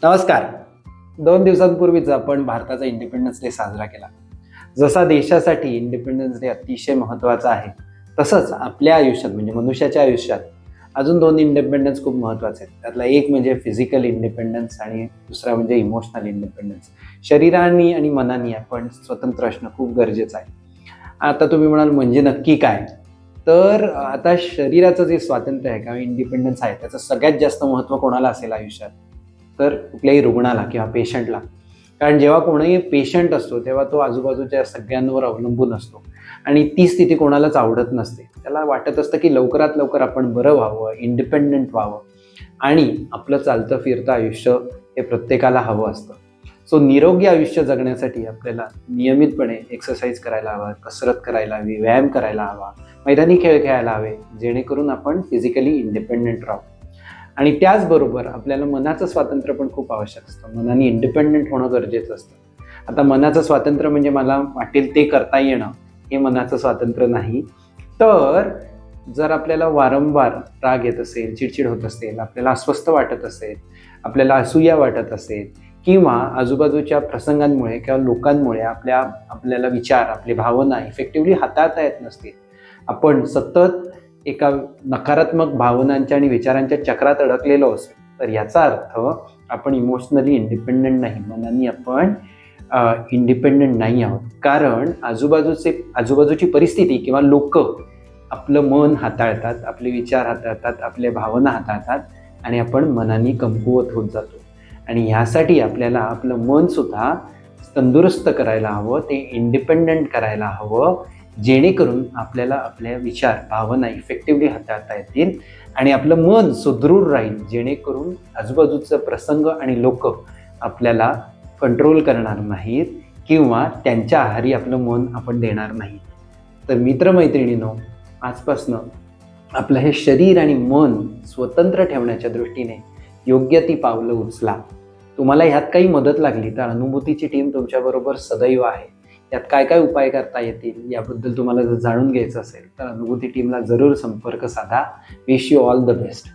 नमस्कार. 2 दिवसांपूर्वीच आपण भारताचा इंडिपेंडन्स डे साजरा केला. जसा देशासाठी इंडिपेंडन्स डे अतिशय महत्त्वाचा आहे, तसंच आपल्या आयुष्यात म्हणजे मनुष्याच्या आयुष्यात अजून 2 इंडिपेंडन्स खूप महत्त्वाचे आहेत. त्यातला एक म्हणजे फिजिकल इंडिपेंडन्स आणि दुसरा म्हणजे इमोशनल इंडिपेंडन्स. शरीराने आणि मनाने आपण स्वतंत्र असणं खूप गरजेचं आहे. आता तुम्ही म्हणाल म्हणजे नक्की काय? तर आता शरीराचं जे स्वातंत्र्य आहे किंवा इंडिपेंडन्स आहे, त्याचं सगळ्यात जास्त महत्त्व कोणाला असेल आयुष्यात? तर कुठल्याही रुग्णाला किंवा पेशंटला. कारण जेव्हा कोणीही पेशंट असतो तेव्हा तो आजूबाजूच्या सगळ्यांवर अवलंबून असतो आणि ती स्थिती कोणालाच आवडत नसते. त्याला वाटत असतं की लवकरात लवकर आपण बरं व्हावं, इंडिपेंडंट व्हावं आणि आपलं चालतं फिरतं आयुष्य हे प्रत्येकाला हवं असतं. सो निरोगी आयुष्य जगण्यासाठी आपल्याला नियमितपणे एक्सरसाइज करायला हवा, कसरत करायला हवी, व्यायाम करायला हवा, मैदानी खेळ खेळायला हवे, जेणेकरून आपण फिजिकली इंडिपेंडंट राहू. आणि त्याचबरोबर आपल्याला मनाचं स्वातंत्र्य पण खूप आवश्यक असतं. मनाने इंडिपेंडंट होणं गरजेचं असतं. आता मनाचं स्वातंत्र्य म्हणजे मला वाटेल ते करता येणं हे मनाचं स्वातंत्र्य नाही. तर जर आपल्याला वारंवार राग येत असेल, चिडचिड होत असेल, आपल्याला अस्वस्थ वाटत असेल, आपल्याला असूया वाटत असेल किंवा आजूबाजूच्या प्रसंगांमुळे किंवा लोकांमुळे आपल्याला विचार, आपली भावना इफेक्टिव्हली हाताळता येत नसतील, आपण सतत एका नकारात्मक भावनांच्या आणि विचारांच्या चक्रात अडकलेलो असेल, तर याचा अर्थ आपण इमोशनली इंडिपेंडंट नाही, मनाने आपण इंडिपेंडंट नाही आहोत. कारण आजूबाजूची परिस्थिती किंवा लोक आपलं मन हाताळतात, आपले विचार हाताळतात, आपल्या भावना हाताळतात आणि आपण मनाने कमकुवत होत जातो. आणि ह्यासाठी आपल्याला आपलं मन सुद्धा तंदुरुस्त करायला हवं, ते इंडिपेंडंट करायला हवं, जेणेकरून आपल्याला आपल्या विचार, भावना इफेक्टिव्हली हाताळता येतील आणि आपलं मन सुदृढ राहील, जेणेकरून आजूबाजूचा प्रसंग आणि लोक आपल्याला कंट्रोल करणार नाहीत किंवा त्यांच्या आहारी आपलं मन आपण देणार नाही. तर मित्रमैत्रिणींनो, आजपासनं आपलं हे शरीर आणि मन स्वतंत्र ठेवण्याच्या दृष्टीने योग्य ती पावलं उचला. तुम्हाला ह्यात काही मदत लागली तर अनुभूतीची टीम तुमच्याबरोबर सदैव आहे. यात काय काय उपाय करता येतील याबद्दल तुम्हाला जर जाणून घ्यायचं असेल तर अनुभूती टीमला जरूर संपर्क साधा. Wish you all the best.